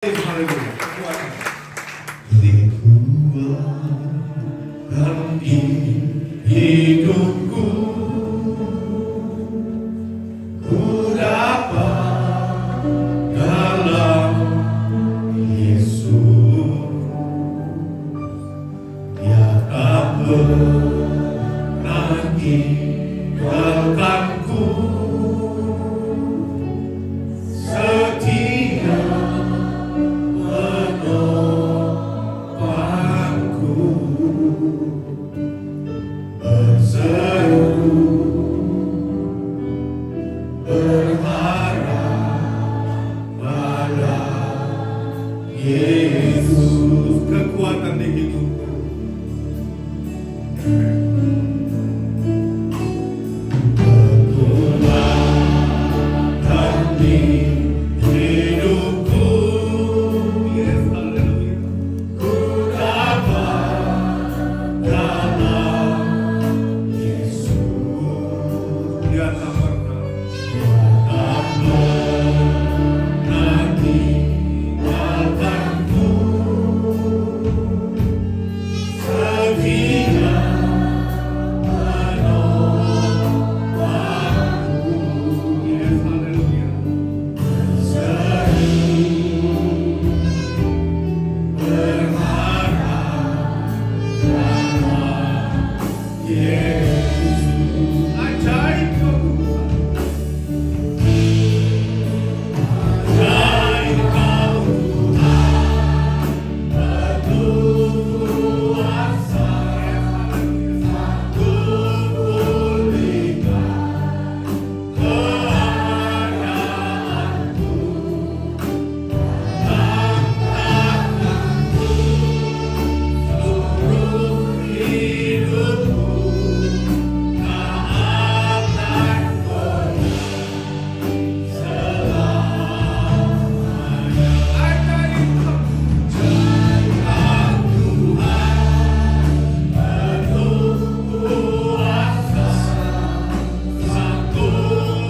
Dikuatkan hidupku, ku dapat dalam Yesus. Dia tak pernah tinggalkanku, setia menopangku, berseru berharap pada Yesus. Kekuatan di hidupku, kekuatan di hidupku, yes, haleluya. Ku dapat dalam Yesus. Dia tak pernah tinggalkanku, setia menopangku, yes, haleluya. Ajaib kau Tuhan, ajaib kau Tuhan, penuh kuasa, satu pulihkan keadaanku, tangkapkanku seluruh hidupku, tak akan goyah selamanya. Ajaib kau Tuhan, penuh kuasa, satu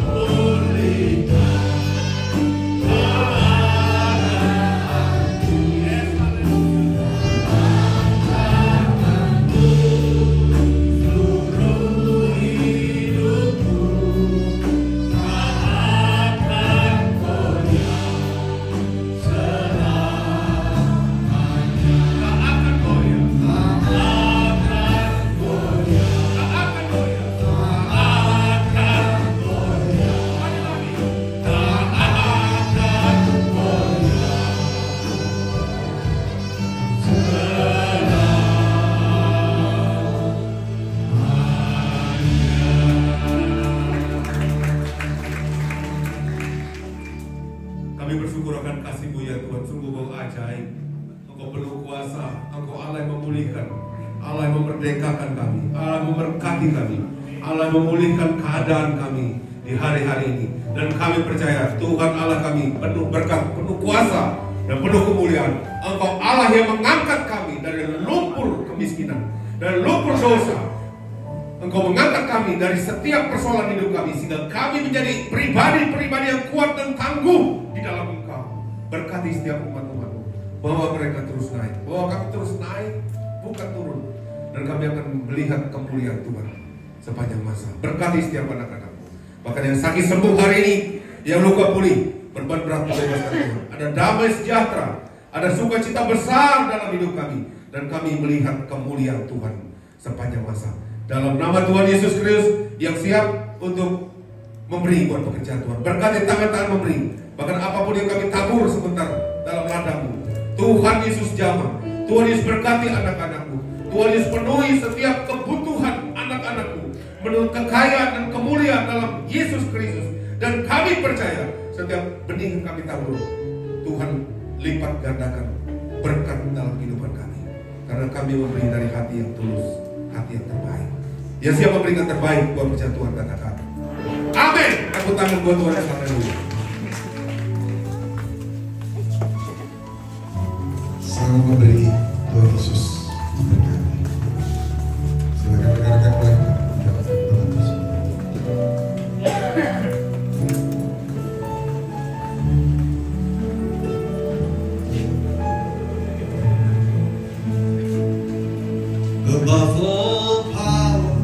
pulihkan keadaanku, yes, haleluya. Seluruh hidupku, tak akan goyah selamanya. Tak akan goyah, tak akan goyah, tak akan goyah, tak akan goyah. Mari lagi, tak akan goyah Kami bersyukur akan kasih-Mu ya Tuhan. Sungguh Engkau ajaib, Engkau penuh kuasa, Engkau Allah yang memulihkan, Allah yang memerdekakan kami, Allah yang memberkati kami, Allah yang memulihkan keadaan kami di hari-hari ini. Dan kami percaya Tuhan Allah kami penuh berkat, penuh kuasa, dan penuh kemuliaan. Engkau Allah yang mengangkat kami dari lumpur kemiskinan, dari lumpur dosa. Engkau mengangkat kami dari setiap persoalan hidup kami, sehingga kami menjadi pribadi-pribadi yang kuat dan tangguh di dalam Engkau. Berkati setiap umat-umat-Mu, bawa mereka terus naik, bawa kami terus naik, bukan turun. Dan kami akan melihat kemuliaan Tuhan sepanjang masa. Berkati setiap anak-anak-Mu, bahkan yang sakit sembuh hari ini, yang luka pulih, beban berat bebaskan Tuhan. Ada damai sejahtera, ada sukacita besar dalam hidup kami, dan kami melihat kemuliaan Tuhan sepanjang masa. Dalam nama Tuhan Yesus Kristus yang siap untuk memberi buat pekerjaan Tuhan. Berkati tangan-tangan memberi. Bahkan apapun yang kami tabur sebentar dalam ladang-Mu, Tuhan Yesus jamah. Tuhan Yesus berkati anak-anak-Mu. Tuhan Yesus penuhi setiap kebutuhan anak-anak-Mu, menurut kekayaan dan kemuliaan dalam Yesus Kristus. Dan kami percaya setiap benih yang kami tabur, Tuhan lipat gandakan berkat dalam kehidupan kami. Karena kami memberi dari hati yang tulus, hati yang terbaik. Yang siap memberikan terbaik buat pekerjaan Tuhan, katakan amin. Aku tangan buat Tuhan, haleluya. Selamat memberi Tuhan Yesus berkati. Silakan rekan-rekan mulai mendapatkan Tuhan Yesus. above all power,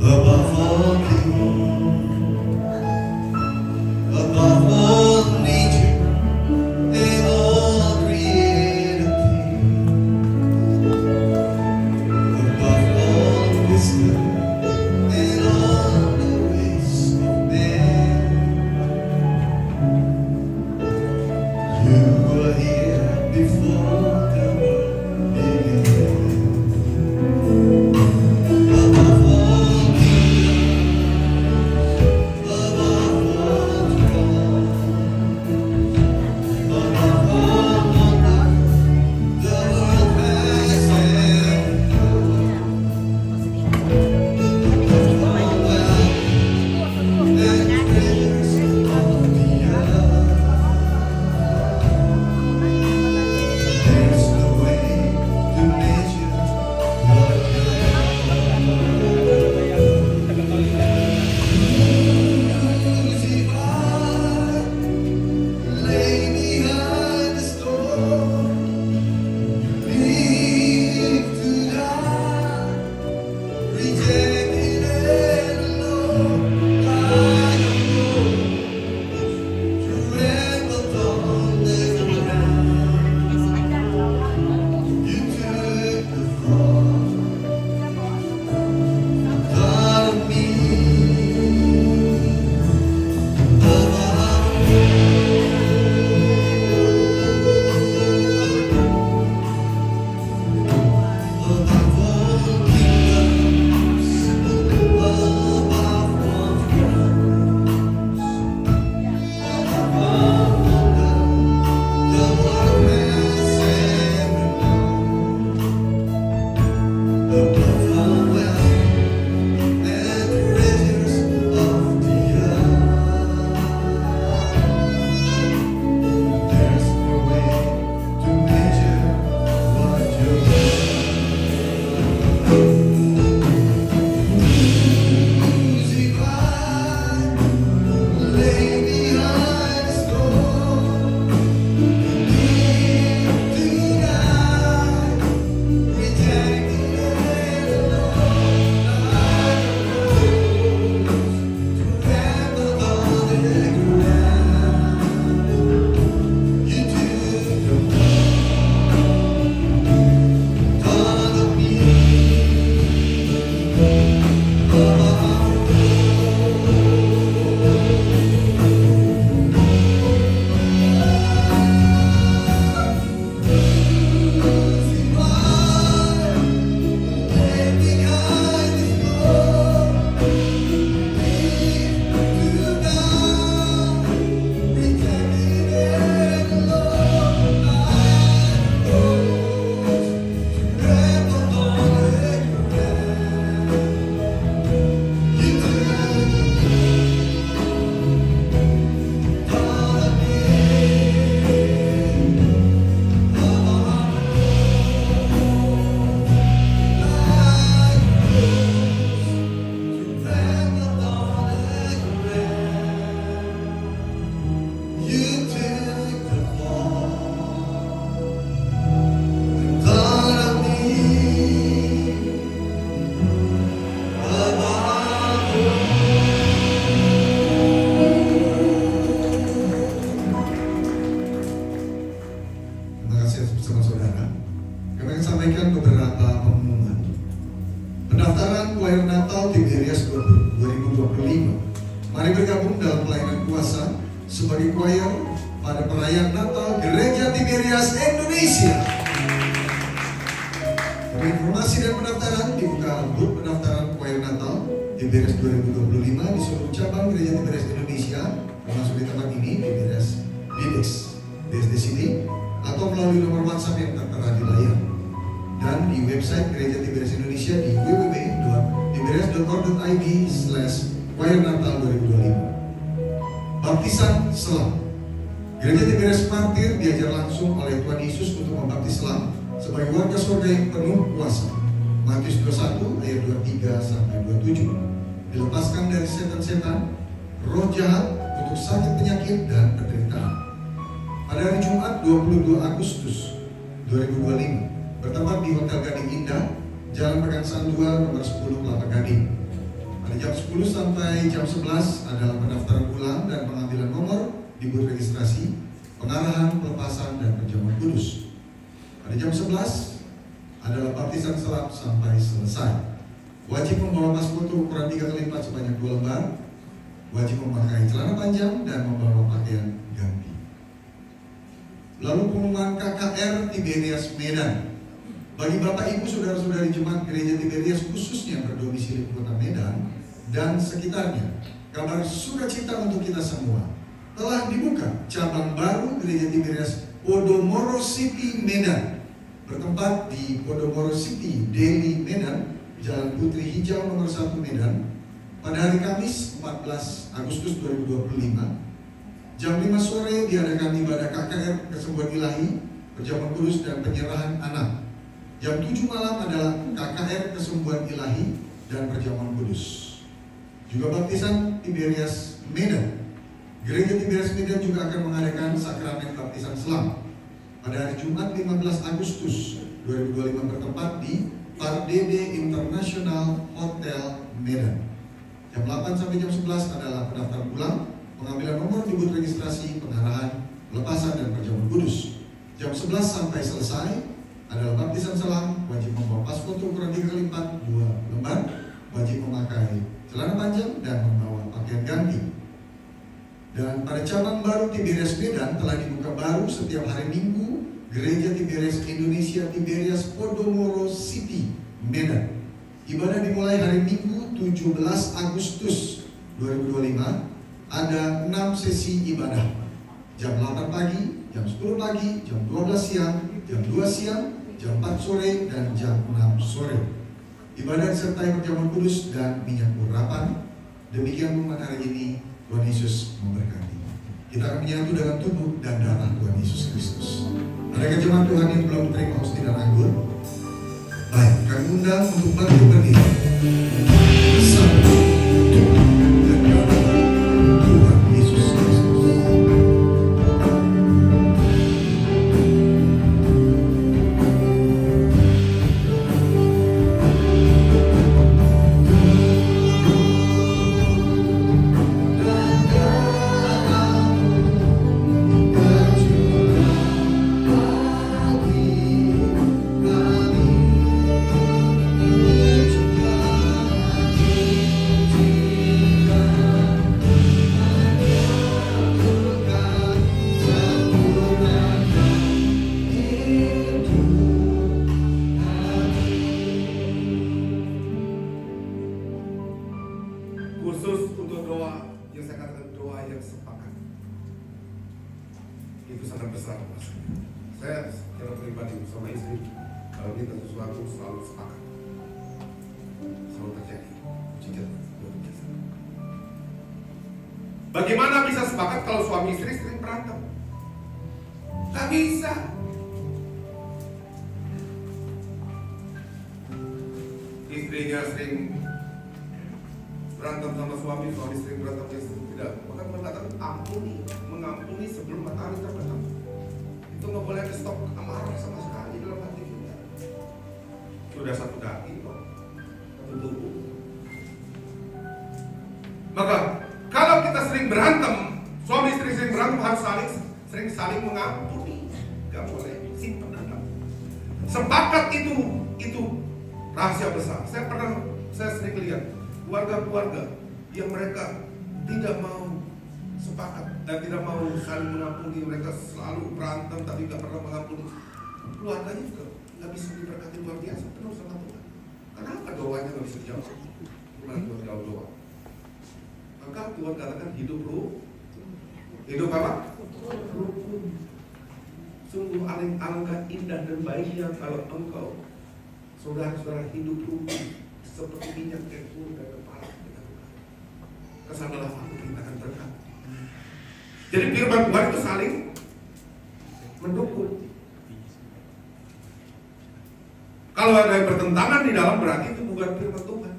above all king, above all nature and all created things, above all wisdom and all the ways of man. You were here before the world began. Above all kingdoms, above all thrones, above all wonders, the world has ever known. Above all wealth and treasures of the earth. There's no way to measure what you have. If I lay behind the storm, live to die, rejected and alone, like a rose, trampled on the ground. You took the fall, thought of me, above all kingdoms, above all thrones, above all wonders, the world has ever known. Above all wealth and treasures of the earth. There's no way to measure what you're worth. If I lay behind the storm, live to die, rejected and alone, like a rose, trampled on the ground. You took the fall, thought of me, above all. If I lay behind the storm, live to die, rejected and alone, like a rose, trampled on the ground. You took thought of me, above all, like a rose, trampled on the ground. You took the fall and thought of me, above all. Terima kasih bersama saudara. Kami akan sampaikan beberapa pengumuman. Pendaftaran choir Natal Tiberias 2025. Mari bergabung dalam pelayanan kuasa sebagai choir pada perayaan Natal Gereja Tiberias Indonesia. Untuk informasi dan pendaftaran dibuka grup pendaftaran choir Natal Tiberias 2025 di seluruh cabang Gereja Tiberias Indonesia, termasuk di tempat ini Tiberias Bidex BSD sini, atau melalui nomor WhatsApp yang tertera di layar, dan di website Gereja Tiberias Indonesia di www.tiberias.org.id/choir Natal 2025. Baptisan selam. Gereja Tiberias Martir diajar langsung oleh Tuhan Yesus untuk membaptis selam sebagai warga surga yang penuh kuasa. Matius 21 ayat 23-27. Dilepaskan dari setan-setan, roh jahat, untuk sakit penyakit dan penderitaan. Pada hari Jumat 22 Agustus 2025, bertempat di Hotel Gading Indah, Jalan Pegangsaan 2, nomor 10, Kelapa Gading. Pada jam 10 sampai jam 11 adalah pendaftaran ulang dan pengambilan nomor di booth registrasi, pengarahan, pelepasan, dan perjamuan kudus. Pada jam 11 adalah baptisan selam sampai selesai. Wajib membawa pas foto ukuran 3x4 sebanyak 2 lembar. Wajib memakai celana panjang dan membawa pakaian ganti. Lalu pengumuman KKR Tiberias Medan. Bagi Bapak Ibu Saudara-saudari Jemaat Gereja Tiberias khususnya berdomisili di Kota Medan dan sekitarnya, kabar sukacita untuk kita semua. Telah dibuka cabang baru Gereja Tiberias Podomoro City Medan, bertempat di Podomoro City Daily Medan, Jalan Putri Hijau nomor 1 Medan, pada hari Kamis 14 Agustus 2025. Jam 5 sore diadakan ibadah KKR Kesembuhan Ilahi, perjamuan kudus dan penyerahan anak. Jam 7 malam adalah KKR Kesembuhan Ilahi dan perjamuan kudus. Juga baptisan Tiberias Medan. Gereja Tiberias Medan juga akan mengadakan sakramen baptisan selam pada hari Jumat 15 Agustus 2025 bertempat di Pardede International Hotel Medan. Jam 8 sampai jam 11 adalah pendaftaran ulang, pengambilan nomor di booth registrasi, pengarahan, pelepasan, dan perjamuan kudus. Jam 11 sampai selesai adalah baptisan selam, wajib membawa pas foto ukuran 3x4 2 lembar, wajib memakai celana panjang dan membawa pakaian ganti. Dan pada cabang baru Tiberias Medan telah dibuka baru setiap hari Minggu Gereja Tiberias Indonesia Tiberias Podomoro City Medan. Ibadah dimulai hari Minggu 17 Agustus 2025. Ada 6 sesi ibadah. Jam 8 pagi, jam 10 pagi, jam 12 siang, jam 2 siang, jam 4 sore, dan jam 6 sore. Ibadah disertai perjamuan kudus dan minyak urapan. Demikian pengumuman hari ini. Tuhan Yesus memberkati. Kita akan menyatu dengan tubuh dan darah Tuhan Yesus Kristus. Ada jemaat Tuhan yang belum menerima hosti dan anggur? Baik, kami undang untuk bangkit berdiri. Bersama tubuh dan darah Tuhan Yesus Kristus. Khusus untuk doa yang saya katakan doa yang sepakat, itu sangat besar maksudnya. Saya secara pribadi sama istri kalau minta sesuatu selalu sepakat, selalu terjadi mujizat. Bagaimana bisa sepakat kalau suami istri sering berantem? Gak bisa. Istrinya sering berantem sama suami sering berantem sama istri, tidak. Maka mengatakan mengampuni sebelum matahari terbenam. Itu nggak boleh ada stok amarah sama sekali dalam hati kita. Sudah satu daging kok, satu tubuh. Maka kalau kita sering berantem, suami istri sering berantem harus sering saling mengampuni. Gak boleh simpan dendam. Sepakat itu rahasia besar. Saya sering lihat keluarga-keluarga yang mereka tidak mau sepakat dan tidak mau saling mengampuni, mereka selalu berantem tapi tidak pernah mengampuni. Keluarganya juga nggak bisa diberkati luar biasa penuh sama Tuhan. Kenapa doanya nggak bisa dijawab? Gimana Tuhan jawab doa? Maka Tuhan katakan hidup apa? Rukun. Sungguh alangkah indah dan baiknya kalau engkau saudara-saudara hidup rukun seperti minyak kefir dan kepala kita. Kesanalah aku perintahkan berkat. Jadi firman Tuhan itu saling mendukung. Kalau ada yang bertentangan di dalam berarti itu bukan firman Tuhan.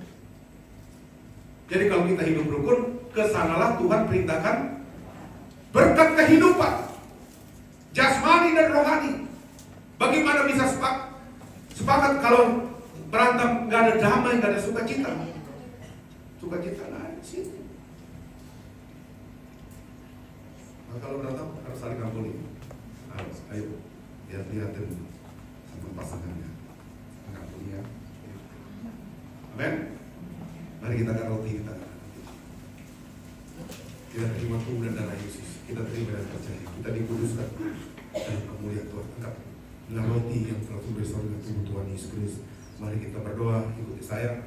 Jadi kalau kita hidup rukun, kesanalah Tuhan perintahkan berkat kehidupan jasmani dan rohani. Bagaimana bisa sepakat? Sepakat kalau perantau nggak ada damai, nggak ada sukacita. Sukacita nggak ada di sini. Nah, kalau berantem harus saling ampuni. Harus, ayo lihat-lihatin sama pasangannya. Ampuni ya. Amin. Mari kita angkat roti, kita angkat roti. Kita terima tubuh dan darah Yesus. Kita terima dan percaya. Kita dikuduskan dalam kemuliaan Tuhan. Angkat roti yang telah diberi sorga tubuh Tuhan Yesus Kristus. Mari kita berdoa, ikuti saya.